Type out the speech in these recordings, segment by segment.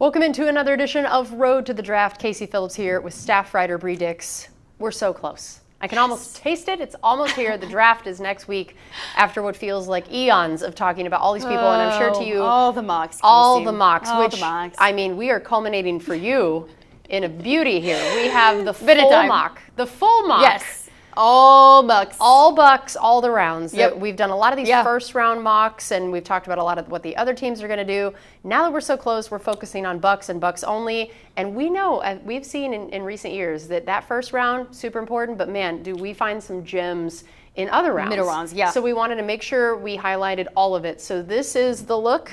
Welcome into another edition of Road to the Draft. Casey Phillips here with staff writer Bree Dix. We're so close. I can almost taste it. It's almost here. The draft is next week after what feels like eons of talking about all these people. And I'm sure to you, all the mocks, Casey. All the mocks, all which, the mocks. I mean, we are culminating for you in a beauty here. We have the full mock. The full mock. Yes. All Bucs. All Bucs, all the rounds. Yep. We've done a lot of these first round mocks, and we've talked about a lot of what the other teams are going to do. Now that we're so close, we're focusing on Bucs and Bucs only. And we know, we've seen in recent years that first round, super important, but man, do we find some gems in other rounds. Middle rounds, yeah. So we wanted to make sure we highlighted all of it. So this is the look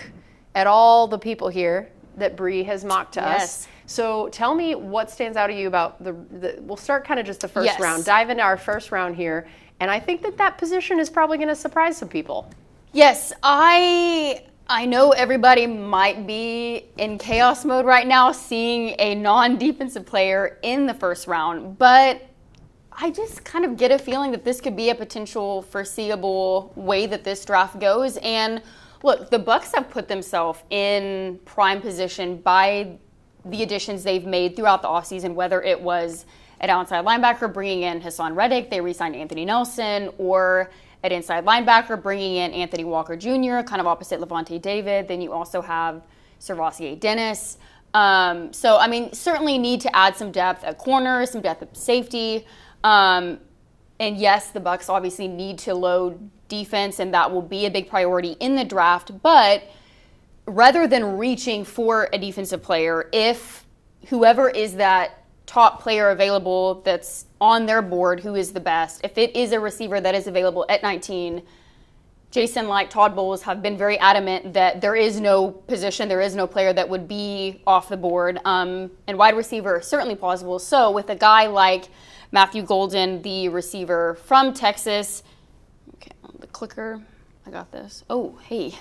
at all the people here that Bree has mocked to us. So tell me what stands out to you about we'll start kind of just the first round. Dive into our first round here. And I think that position is probably going to surprise some people. Yes, I know everybody might be in chaos mode right now seeing a non-defensive player in the first round, but I just kind of get a feeling that this could be a potential foreseeable way that this draft goes. And look, the Bucs have put themselves in prime position by the additions they've made throughout the offseason, whether it was at outside linebacker bringing in Hassan Reddick, they re-signed Anthony Nelson, or at inside linebacker bringing in Anthony Walker Jr., kind of opposite Lavonte David. Then you also have Servassier Dennis. So, I mean, certainly need to add some depth at corner, some depth at safety. And yes, the Bucs obviously need to load defense, and that will be a big priority in the draft. But rather than reaching for a defensive player, if whoever is that top player available that's on their board, who is the best, if it is a receiver that is available at 19, Jason, like Todd Bowles, have been very adamant that there is no position, there is no player that would be off the board. And wide receiver, certainly plausible. So with a guy like Matthew Golden, the receiver from Texas, okay, the clicker, I got this. Oh, hey.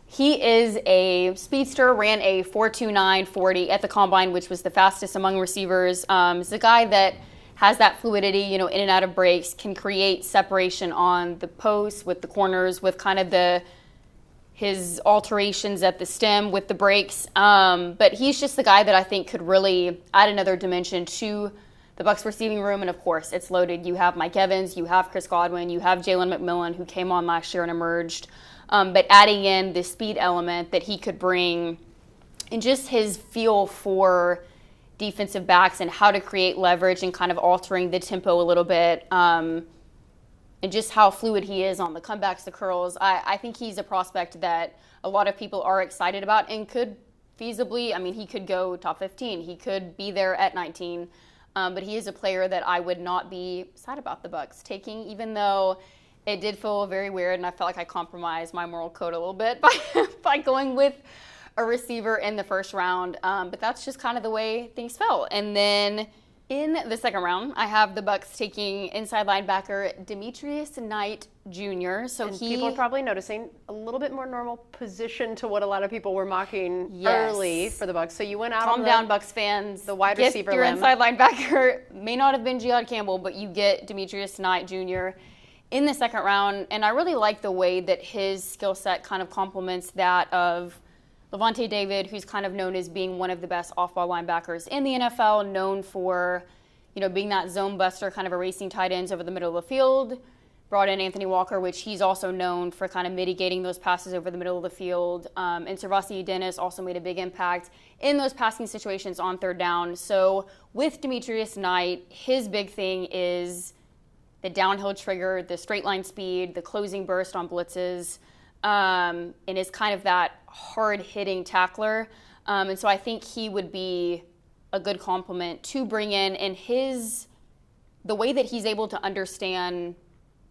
He is a speedster, ran a 4.29 40 at the combine, which was the fastest among receivers. He's a guy that has that fluidity, in and out of breaks, can create separation on the post with the corners, with kind of his alterations at the stem with the breaks. But he's just the guy that I think could really add another dimension to the Bucs receiving room. And of course, it's loaded. You have Mike Evans, you have Chris Godwin, you have Jalen McMillan, who came on last year and emerged. But adding in the speed element that he could bring and just his feel for defensive backs and how to create leverage and kind of altering the tempo a little bit, and just how fluid he is on the comebacks, the curls. I think he's a prospect that a lot of people are excited about and could feasibly, he could go top 15. He could be there at 19. But he is a player that I would not be sad about the Bucs taking, even though it did feel very weird, and I felt like I compromised my moral code a little bit by going with a receiver in the first round. But that's just kind of the way things felt. And then in the second round, I have the Bucs taking inside linebacker Demetrius Knight Jr. So people are probably noticing a little bit more normal position to what a lot of people were mocking early for the Bucs. So you went out Calm down, Bucs fans. The wide receiver your limb. Inside linebacker may not have been Jihad Campbell, but you get Demetrius Knight Jr. in the second round, and I really like the way that his skill set kind of complements that of Lavonte David, who's kind of known as being one of the best off-ball linebackers in the NFL, known for, being that zone buster, kind of erasing tight ends over the middle of the field. Brought in Anthony Walker, which he's also known for kind of mitigating those passes over the middle of the field. And Servassier Dennis also made a big impact in those passing situations on third down. So with Demetrius Knight, his big thing is the downhill trigger, the straight line speed, the closing burst on blitzes, and is kind of that hard-hitting tackler. And so I think he would be a good complement to bring in, and the way that he's able to understand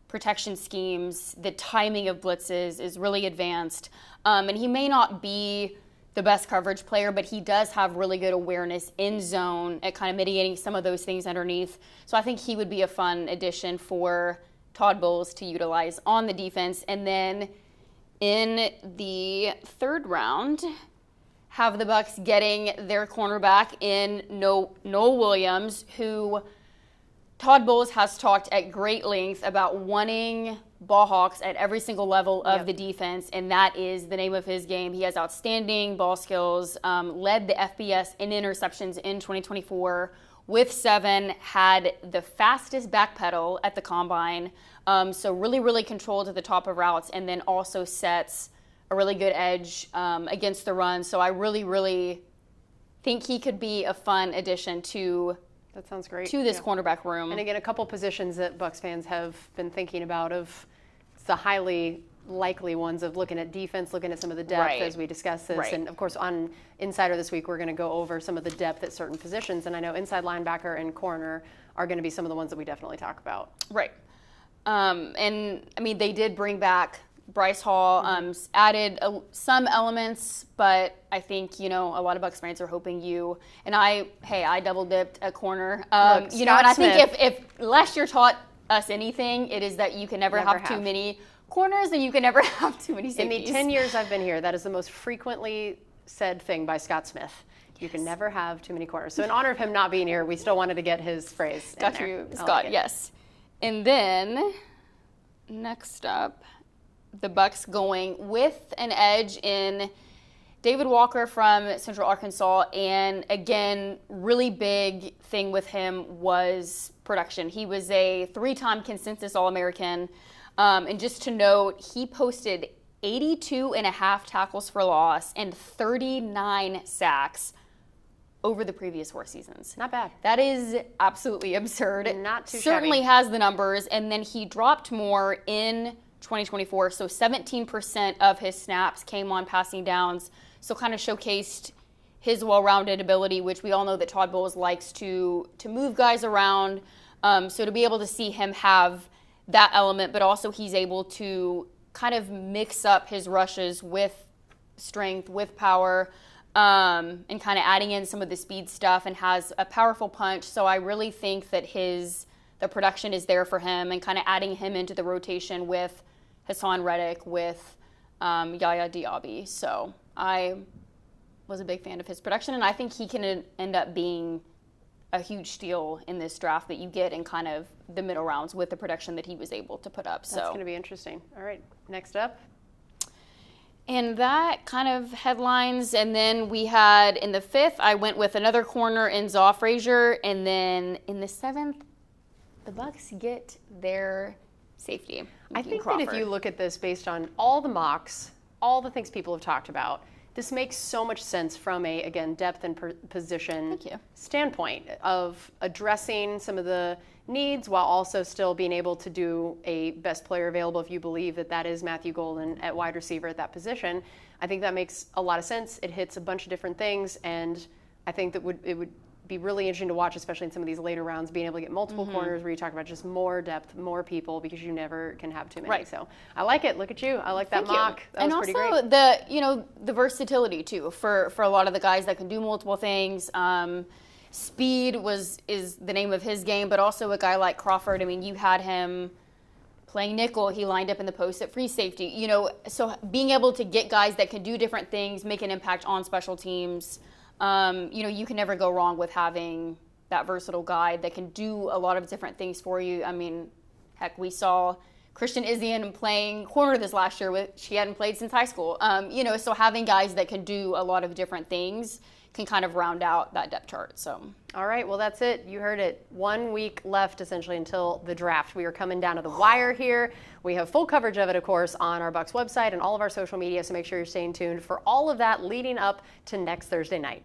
protection schemes, the timing of blitzes is really advanced. And he may not be the best coverage player, but he does have really good awareness in zone at kind of mitigating some of those things underneath. So I think he would be a fun addition for Todd Bowles to utilize on the defense. And then in the third round, have the Bucs getting their cornerback in Noel Williams, who Todd Bowles has talked at great length about wanting ball hawks at every single level of the defense, and that is the name of his game. He has outstanding ball skills, led the FBS in interceptions in 2024 with 7, had the fastest back pedal at the combine, so really, really controlled at the top of routes, and then also sets a really good edge against the run. So I really, really think he could be a fun addition to that sounds great. To this cornerback room. And again, a couple positions that Bucs fans have been thinking about of the highly likely ones of looking at defense, looking at some of the depth as we discuss this. And of course, on Insider this week, we're going to go over some of the depth at certain positions. And I know inside linebacker and corner are going to be some of the ones that we definitely talk about. Right. And I mean, they did bring back Bryce Hall, added some elements, but I think, a lot of Bucs fans are hoping I double dipped at corner. Look, and I think if last year taught us anything, it is that you can never have too many corners and you can never have too many safeties. In the 10 years I've been here, that is the most frequently said thing by Scott Smith. You can never have too many corners. So in honor of him not being here, we still wanted to get his phrase. Got you, Scott, yes. And then, next up, the Bucs going with an edge in David Walker from Central Arkansas. And again, really big thing with him was production. He was a 3-time consensus All-American. And just to note, he posted 82.5 tackles for loss and 39 sacks over the previous 4 seasons. Not bad. That is absolutely absurd. Not too Certainly shabby. has the numbers. And then he dropped more in 2024, so 17% of his snaps came on passing downs, so kind of showcased his well-rounded ability, which we all know that Todd Bowles likes to move guys around, so to be able to see him have that element, but also he's able to kind of mix up his rushes with strength, with power, and kind of adding in some of the speed stuff, and has a powerful punch, so I really think that the production is there for him, and kind of adding him into the rotation with Hassan Reddick, with Yaya Diaby. So I was a big fan of his production, and I think he can end up being a huge steal in this draft that you get in kind of the middle rounds with the production that he was able to put up. So that's going to be interesting. All right, next up. And that kind of headlines, and then we had in the 5th, I went with another corner in Zaw Frazier, and then in the 7th, the Bucs get their safety. I think that if you look at this based on all the mocks, all the things people have talked about, this makes so much sense from a, again, depth and position standpoint of addressing some of the needs while also still being able to do a best player available if you believe that that is Matthew Golden at wide receiver at that position. I think that makes a lot of sense. It hits a bunch of different things, and I think that it would be really interesting to watch, especially in some of these later rounds, being able to get multiple corners where you talk about just more depth, more people, because you never can have too many. Right. So I like it. Look at you. I like that mock. That was pretty great. And also the versatility too for a lot of the guys that can do multiple things. Speed is the name of his game, but also a guy like Crawford. I mean, you had him playing nickel. He lined up in the post at free safety. So being able to get guys that can do different things, make an impact on special teams. You can never go wrong with having that versatile guy that can do a lot of different things for you. I mean, heck, we saw Christian Izzian playing corner this last year, which he hadn't played since high school. So having guys that can do a lot of different things can kind of round out that depth chart. So, all right, well, that's it. You heard it. 1 week left, essentially, until the draft. We are coming down to the wire here. We have full coverage of it, of course, on our Bucs website and all of our social media, so make sure you're staying tuned for all of that leading up to next Thursday night.